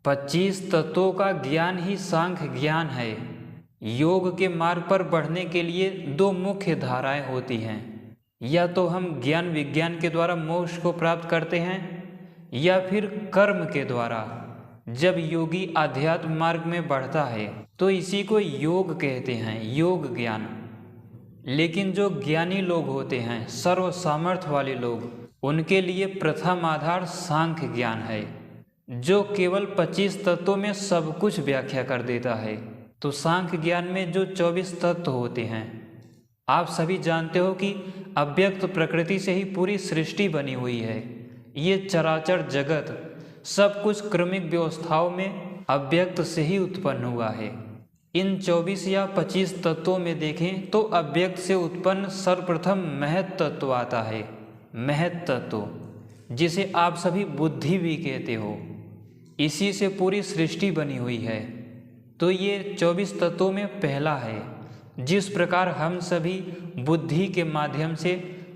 25 तत्वों का ज्ञान ही सांख्य ज्ञान है। योग के मार्ग पर बढ़ने के लिए दो मुख्य धाराएं होती हैं। या तो हम ज्ञान विज्ञान के द्वारा मोक्ष को प्राप्त करते हैं या फिर कर्म के द्वारा। जब योगी आध्यात्म मार्ग में बढ़ता है तो इसी को योग कहते हैं, योग ज्ञान। लेकिन जो ज्ञानी लोग होते हैं, सर्व सामर्थ्य वाले लोग, उनके लिए प्रथम आधार सांख्य ज्ञान है, जो केवल 25 तत्वों में सब कुछ व्याख्या कर देता है। तो सांख्य ज्ञान में जो 24 तत्व होते हैं, आप सभी जानते हो कि अव्यक्त प्रकृति से ही पूरी सृष्टि बनी हुई है। ये चराचर जगत सब कुछ क्रमिक व्यवस्थाओं में अव्यक्त से ही उत्पन्न हुआ है। इन 24 या 25 तत्वों में देखें तो अव्यक्त से उत्पन्न सर्वप्रथम महत तत्व आता है। महत तत्व, जिसे आप सभी बुद्धि भी कहते हो, इसी से पूरी सृष्टि बनी हुई है। तो ये 24 तत्वों में पहला है। जिस प्रकार हम सभी बुद्धि के माध्यम से,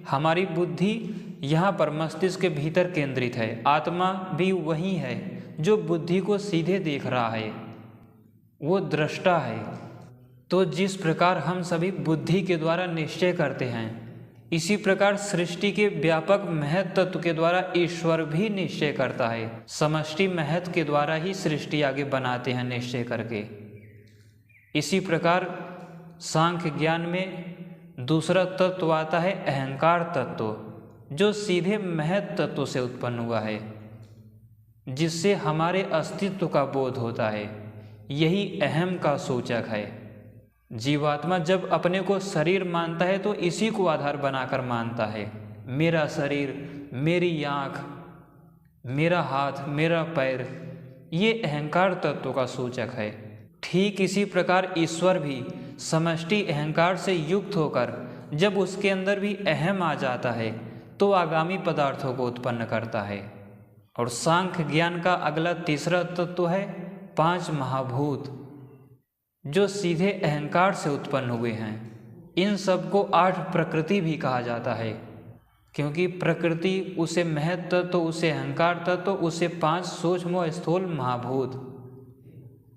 हमारी बुद्धि यहाँ पर मस्तिष्क के भीतर केंद्रित है, आत्मा भी वही है जो बुद्धि को सीधे देख रहा है, वो दृष्टा है। तो जिस प्रकार हम सभी बुद्धि के द्वारा निश्चय करते हैं, इसी प्रकार सृष्टि के व्यापक महत तत्व के द्वारा ईश्वर भी निश्चय करता है। समष्टि महत के द्वारा ही सृष्टि आगे बनाते हैं निश्चय करके। इसी प्रकार सांख्य ज्ञान में दूसरा तत्व आता है अहंकार तत्व, जो सीधे महत तत्व से उत्पन्न हुआ है, जिससे हमारे अस्तित्व का बोध होता है। यही अहम का सूचक है। जीवात्मा जब अपने को शरीर मानता है तो इसी को आधार बनाकर मानता है। मेरा शरीर, मेरी आँख, मेरा हाथ, मेरा पैर, ये अहंकार तत्व का सूचक है। ठीक इसी प्रकार ईश्वर भी समष्टि अहंकार से युक्त होकर जब उसके अंदर भी अहम आ जाता है तो आगामी पदार्थों को उत्पन्न करता है। और सांख्य ज्ञान का अगला तीसरा तत्व है 5 महाभूत, जो सीधे अहंकार से उत्पन्न हुए हैं। इन सब को 8 प्रकृति भी कहा जाता है, क्योंकि प्रकृति, उसे महत तत्व, उसे अहंकार तत्व, उसे 5 सूक्ष्म स्थूल महाभूत।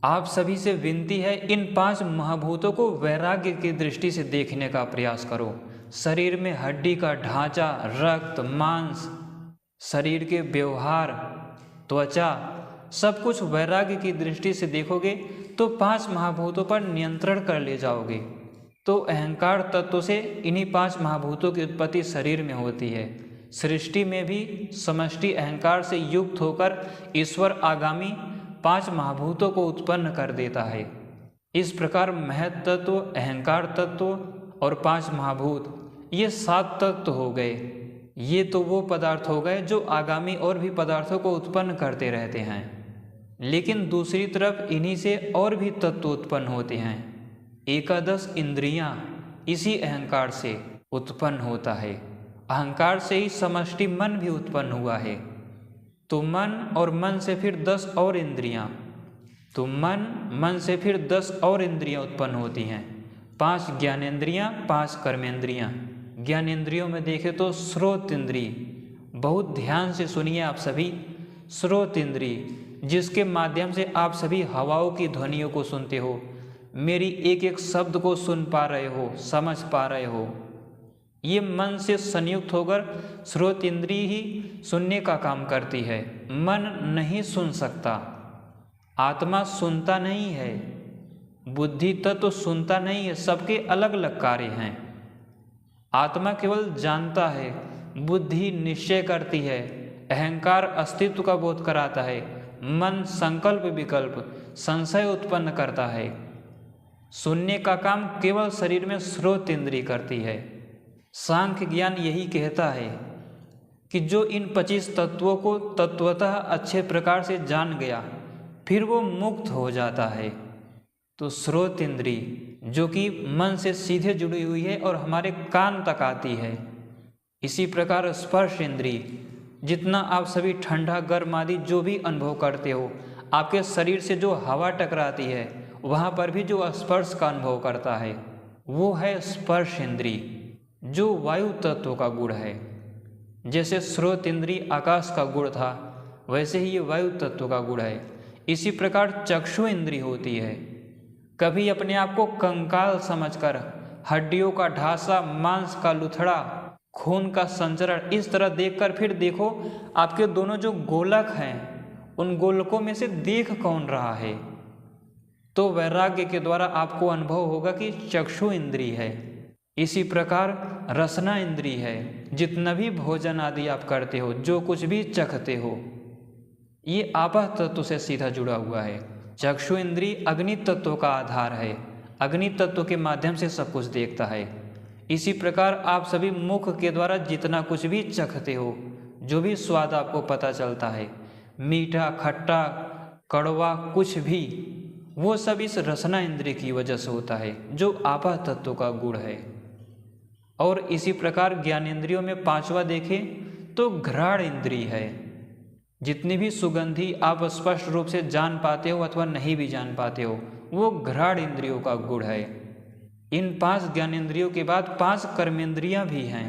आप सभी से विनती है, इन 5 महाभूतों को वैराग्य की दृष्टि से देखने का प्रयास करो। शरीर में हड्डी का ढांचा, रक्त, मांस, शरीर के व्यवहार, त्वचा, सब कुछ वैराग्य की दृष्टि से देखोगे तो 5 महाभूतों पर नियंत्रण कर ले जाओगे। तो अहंकार तत्व से इन्हीं 5 महाभूतों की उत्पत्ति शरीर में होती है। सृष्टि में भी समष्टि अहंकार से युक्त होकर ईश्वर आगामी 5 महाभूतों को उत्पन्न कर देता है। इस प्रकार महत तत्व, अहंकार तत्व और 5 महाभूत, ये 7 तत्व हो गए। ये तो वो पदार्थ हो गए जो आगामी और भी पदार्थों को उत्पन्न करते रहते हैं। लेकिन दूसरी तरफ इन्हीं से और भी तत्व उत्पन्न होते हैं। 11 इंद्रियां इसी अहंकार से उत्पन्न होता है। अहंकार से ही समष्टि मन भी उत्पन्न हुआ है। तो मन और मन से फिर 10 और इंद्रियां, तो मन से फिर 10 और इंद्रियां उत्पन्न होती हैं। 5 ज्ञानेंद्रियां, 5 कर्मेंद्रियां। ज्ञानेंद्रियों में देखें तो श्रोत इंद्री, बहुत ध्यान से सुनिए आप सभी। श्रोत इंद्री, जिसके माध्यम से आप सभी हवाओं की ध्वनियों को सुनते हो, मेरी एक एक शब्द को सुन पा रहे हो, समझ पा रहे हो। ये मन से संयुक्त होकर श्रोत इंद्री ही सुनने का काम करती है। मन नहीं सुन सकता, आत्मा सुनता नहीं है, बुद्धि तत्व सुनता नहीं है। सबके अलग अलग कार्य हैं। आत्मा केवल जानता है, बुद्धि निश्चय करती है, अहंकार अस्तित्व का बोध कराता है, मन संकल्प विकल्प संशय उत्पन्न करता है। सुनने का काम केवल शरीर में श्रोत इंद्री करती है। सांख्य ज्ञान यही कहता है कि जो इन 25 तत्वों को तत्वतः अच्छे प्रकार से जान गया, फिर वो मुक्त हो जाता है। तो श्रोत इंद्री, जो कि मन से सीधे जुड़ी हुई है और हमारे कान तक आती है। इसी प्रकार स्पर्श इंद्री, जितना आप सभी ठंडा गर्म आदि जो भी अनुभव करते हो, आपके शरीर से जो हवा टकराती है वहाँ पर भी जो स्पर्श का अनुभव करता है, वो है स्पर्श इंद्री, जो वायु तत्व का गुण है। जैसे स्रोत इंद्री आकाश का गुण था, वैसे ही ये वायु तत्व का गुण है। इसी प्रकार चक्षु इंद्रिय होती है। कभी अपने आप को कंकाल समझकर हड्डियों का ढांचा, मांस का लुथड़ा, खून का संचरण इस तरह देखकर फिर देखो आपके दोनों जो गोलक हैं उन गोलकों में से देख कौन रहा है। तो वैराग्य के द्वारा आपको अनुभव होगा कि चक्षु इंद्रिय है। इसी प्रकार रसना इंद्रिय है। जितना भी भोजन आदि आप करते हो, जो कुछ भी चखते हो, ये आपः तत्व से सीधा जुड़ा हुआ है। चक्षु इंद्रिय अग्नि तत्व का आधार है। अग्नि तत्व के माध्यम से सब कुछ देखता है। इसी प्रकार आप सभी मुख के द्वारा जितना कुछ भी चखते हो, जो भी स्वाद आपको पता चलता है, मीठा, खट्टा, कड़वा, कुछ भी, वो सब इस रसना इंद्रिय की वजह से होता है, जो आपः तत्व का गुण है। और इसी प्रकार ज्ञानेंद्रियों में पांचवा देखें तो घ्राण इंद्रिय है। जितनी भी सुगंधी आप स्पष्ट रूप से जान पाते हो अथवा नहीं भी जान पाते हो, वो घ्राण इंद्रियों का गुण है। इन 5 ज्ञानेंद्रियों के बाद 5 कर्मेंद्रियां भी हैं।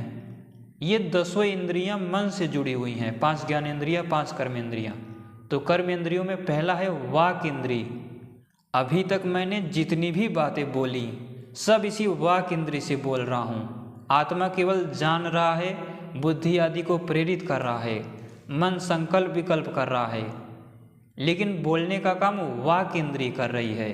ये 10 इंद्रियां मन से जुड़ी हुई हैं। 5 ज्ञानेंद्रियां, 5 कर्मेंद्रियां। तो कर्मेंद्रियों में पहला है वाक इंद्रिय। अभी तक मैंने जितनी भी बातें बोली सब इसी वाक इंद्रिय से बोल रहा हूँ। आत्मा केवल जान रहा है, बुद्धि आदि को प्रेरित कर रहा है, मन संकल्प विकल्प कर रहा है, लेकिन बोलने का काम वाक इंद्रिय कर रही है।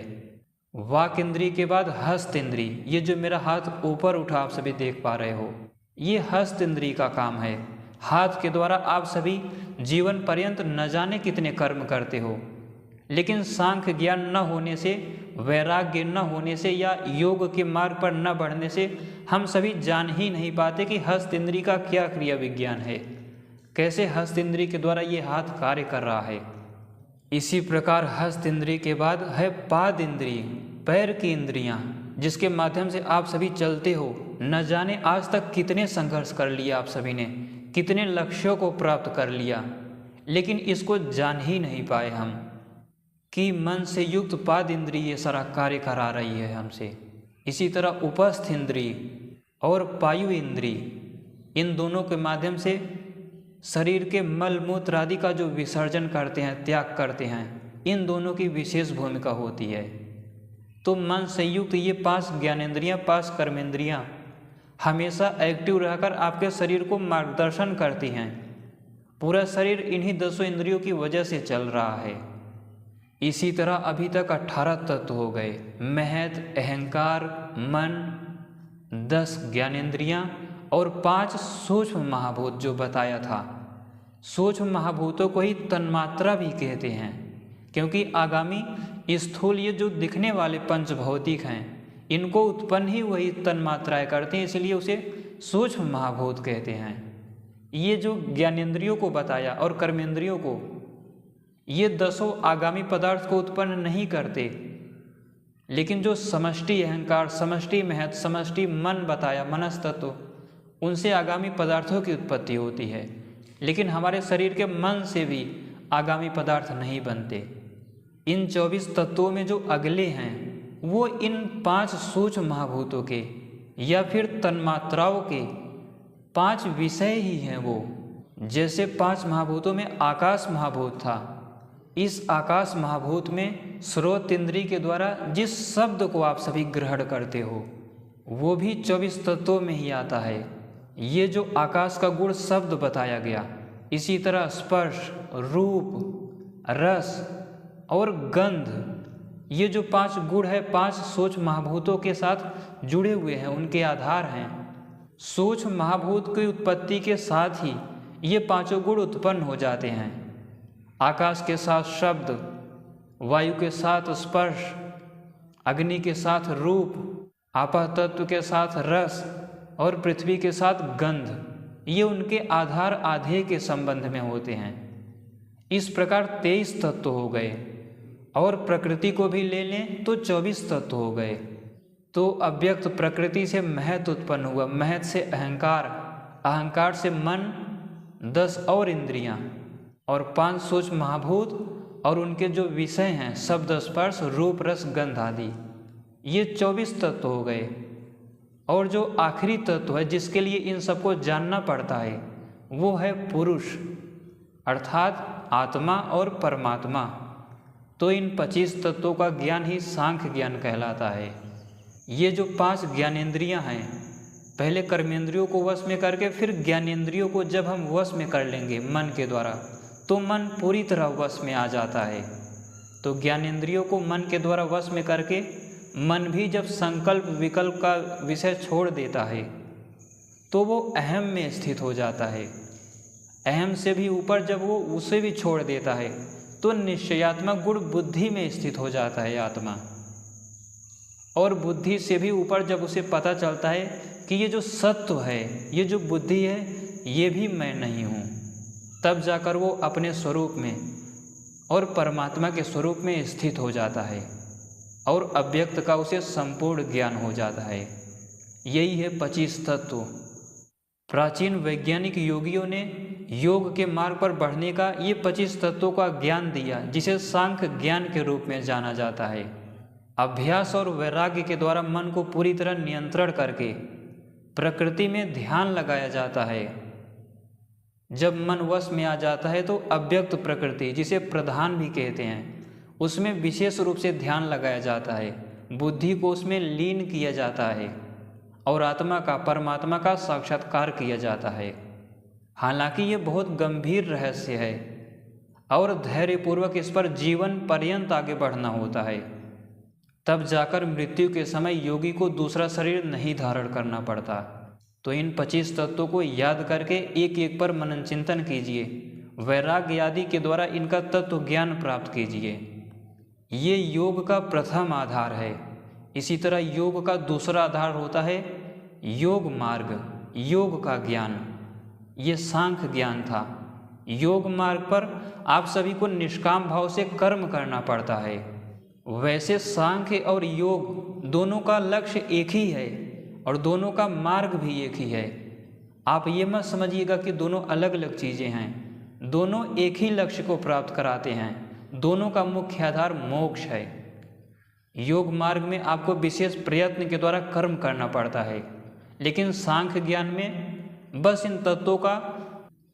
वाक इंद्रिय के बाद हस्त इंद्रिय, ये जो मेरा हाथ ऊपर उठा आप सभी देख पा रहे हो, ये हस्त इंद्रिय का काम है। हाथ के द्वारा आप सभी जीवन पर्यंत न जाने कितने कर्म करते हो, लेकिन सांख्य ज्ञान न होने से, वैराग्य न होने से या योग के मार्ग पर न बढ़ने से हम सभी जान ही नहीं पाते कि हस्त इंद्रिय का क्या क्रिया विज्ञान है, कैसे हस्त इंद्रिय के द्वारा ये हाथ कार्य कर रहा है। इसी प्रकार हस्त इंद्रिय के बाद है पाद इंद्रिय, पैर की इंद्रियां, जिसके माध्यम से आप सभी चलते हो। न जाने आज तक कितने संघर्ष कर लिया आप सभी ने, कितने लक्ष्यों को प्राप्त कर लिया, लेकिन इसको जान ही नहीं पाए हम कि मन से युक्त पाद इंद्रिय ये सारा कार्य करा रही है हमसे। इसी तरह उपस्थ इंद्रिय और पायु इंद्रिय, इन दोनों के माध्यम से शरीर के मल मूत्र आदि का जो विसर्जन करते हैं, त्याग करते हैं, इन दोनों की विशेष भूमिका होती है। तो मन संयुक्त ये 5 ज्ञानेंद्रियां, 5 कर्मेंद्रियां हमेशा एक्टिव रहकर आपके शरीर को मार्गदर्शन करती हैं। पूरा शरीर इन्हीं 10 इंद्रियों की वजह से चल रहा है। इसी तरह अभी तक 18 तत्व हो गए। महत, अहंकार, मन, 10 ज्ञानेंद्रियां और 5 सूक्ष्म महाभूत जो बताया था। सूक्ष्म महाभूतों को ही तन्मात्रा भी कहते हैं, क्योंकि आगामी स्थूल ये जो दिखने वाले पंचभौतिक हैं, इनको उत्पन्न ही वही तन्मात्राएं करते हैं, इसलिए उसे सूक्ष्म महाभूत कहते हैं। ये जो ज्ञानेंद्रियों को बताया और कर्मेंद्रियों को, ये 10 आगामी पदार्थ को उत्पन्न नहीं करते, लेकिन जो समष्टि अहंकार, समष्टि महत, समष्टि मन बताया, मनस तत्व, उनसे आगामी पदार्थों की उत्पत्ति होती है। लेकिन हमारे शरीर के मन से भी आगामी पदार्थ नहीं बनते। इन 24 तत्वों में जो अगले हैं वो इन 5 सूक्ष्म महाभूतों के या फिर तन्मात्राओं के 5 विषय ही हैं। वो जैसे 5 महाभूतों में आकाश महाभूत था, इस आकाश महाभूत में श्रोत इंद्रिय के द्वारा जिस शब्द को आप सभी ग्रहण करते हो वो भी 24 तत्वों में ही आता है। ये जो आकाश का गुण शब्द बताया गया, इसी तरह स्पर्श, रूप, रस और गंध, ये जो 5 गुण है 5 सूक्ष्म महाभूतों के साथ जुड़े हुए हैं, उनके आधार हैं। सूक्ष्म महाभूत की उत्पत्ति के साथ ही ये 5 गुण उत्पन्न हो जाते हैं। आकाश के साथ शब्द, वायु के साथ स्पर्श, अग्नि के साथ रूप, आपः तत्व के साथ रस और पृथ्वी के साथ गंध, ये उनके आधार आधेय के संबंध में होते हैं। इस प्रकार 23 तत्व हो गए, और प्रकृति को भी ले लें तो 24 तत्व हो गए। तो अव्यक्त प्रकृति से महत उत्पन्न हुआ, महत से अहंकार, अहंकार से मन, 10 और इंद्रियां और 5 सूक्ष्म महाभूत और उनके जो विषय हैं शब्द, स्पर्श, रूप, रस, गंध आदि, ये 24 तत्व हो गए। और जो आखिरी तत्व है जिसके लिए इन सबको जानना पड़ता है वो है पुरुष, अर्थात आत्मा और परमात्मा। तो इन 25 तत्वों का ज्ञान ही सांख्य ज्ञान कहलाता है। ये जो 5 ज्ञानेंद्रियां हैं, पहले कर्मेंद्रियों को वश में करके फिर ज्ञानेंद्रियों को जब हम वश में कर लेंगे मन के द्वारा, तो मन पूरी तरह वश में आ जाता है। तो ज्ञानेंद्रियों को मन के द्वारा वश में करके मन भी जब संकल्प विकल्प का विषय छोड़ देता है तो वो अहम में स्थित हो जाता है। अहम से भी ऊपर जब वो उसे भी छोड़ देता है तो निश्चयात्मक गुण बुद्धि में स्थित हो जाता है आत्मा। और बुद्धि से भी ऊपर जब उसे पता चलता है कि ये जो सत्व है, ये जो बुद्धि है, ये भी मैं नहीं हूँ, तब जाकर वो अपने स्वरूप में और परमात्मा के स्वरूप में स्थित हो जाता है और अव्यक्त का उसे संपूर्ण ज्ञान हो जाता है। यही है 25 तत्व। प्राचीन वैज्ञानिक योगियों ने योग के मार्ग पर बढ़ने का ये 25 तत्वों का ज्ञान दिया, जिसे सांख्य ज्ञान के रूप में जाना जाता है। अभ्यास और वैराग्य के द्वारा मन को पूरी तरह नियंत्रण करके प्रकृति में ध्यान लगाया जाता है। जब मन वश में आ जाता है तो अव्यक्त प्रकृति, जिसे प्रधान भी कहते हैं, उसमें विशेष रूप से ध्यान लगाया जाता है। बुद्धि को उसमें लीन किया जाता है और आत्मा का, परमात्मा का साक्षात्कार किया जाता है। हालांकि ये बहुत गंभीर रहस्य है और धैर्यपूर्वक इस पर जीवन पर्यंत आगे बढ़ना होता है। तब जाकर मृत्यु के समय योगी को दूसरा शरीर नहीं धारण करना पड़ता। तो इन 25 तत्वों को याद करके एक एक पर मनन चिंतन कीजिए। वैराग्य आदि के द्वारा इनका तत्व ज्ञान प्राप्त कीजिए। ये योग का प्रथम आधार है। इसी तरह योग का दूसरा आधार होता है योग मार्ग, योग का ज्ञान। ये सांख्य ज्ञान था। योग मार्ग पर आप सभी को निष्काम भाव से कर्म करना पड़ता है। वैसे सांख्य और योग दोनों का लक्ष्य एक ही है और दोनों का मार्ग भी एक ही है। आप ये मत समझिएगा कि दोनों अलग अलग चीज़ें हैं। दोनों एक ही लक्ष्य को प्राप्त कराते हैं। दोनों का मुख्य आधार मोक्ष है। योग मार्ग में आपको विशेष प्रयत्न के द्वारा कर्म करना पड़ता है, लेकिन सांख्य ज्ञान में बस इन तत्वों का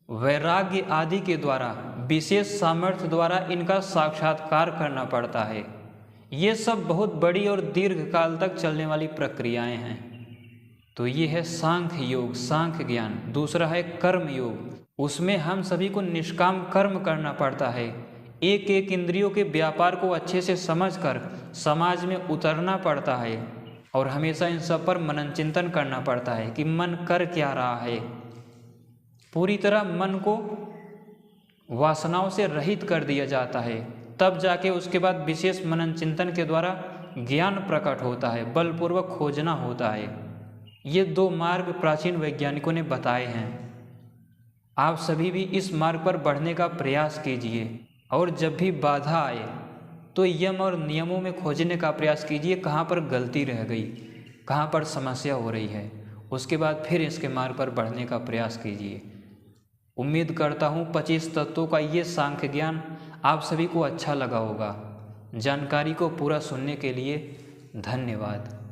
वैराग्य आदि के द्वारा, विशेष सामर्थ्य द्वारा इनका साक्षात्कार करना पड़ता है। ये सब बहुत बड़ी और दीर्घ काल तक चलने वाली प्रक्रियाएं हैं। तो ये है सांख्य योग, सांख्य ज्ञान। दूसरा है कर्म योग। उसमें हम सभी को निष्काम कर्म करना पड़ता है। एक एक इंद्रियों के व्यापार को अच्छे से समझकर समाज में उतरना पड़ता है और हमेशा इन सब पर मनन चिंतन करना पड़ता है कि मन कर क्या रहा है। पूरी तरह मन को वासनाओं से रहित कर दिया जाता है, तब जाके उसके बाद विशेष मनन चिंतन के द्वारा ज्ञान प्रकट होता है, बलपूर्वक खोजना होता है। ये 2 मार्ग प्राचीन वैज्ञानिकों ने बताए हैं। आप सभी भी इस मार्ग पर बढ़ने का प्रयास कीजिए और जब भी बाधा आए तो यम और नियमों में खोजने का प्रयास कीजिए, कहाँ पर गलती रह गई, कहाँ पर समस्या हो रही है। उसके बाद फिर इसके मार्ग पर बढ़ने का प्रयास कीजिए। उम्मीद करता हूँ 25 तत्वों का ये सांख्य ज्ञान आप सभी को अच्छा लगा होगा। जानकारी को पूरा सुनने के लिए धन्यवाद।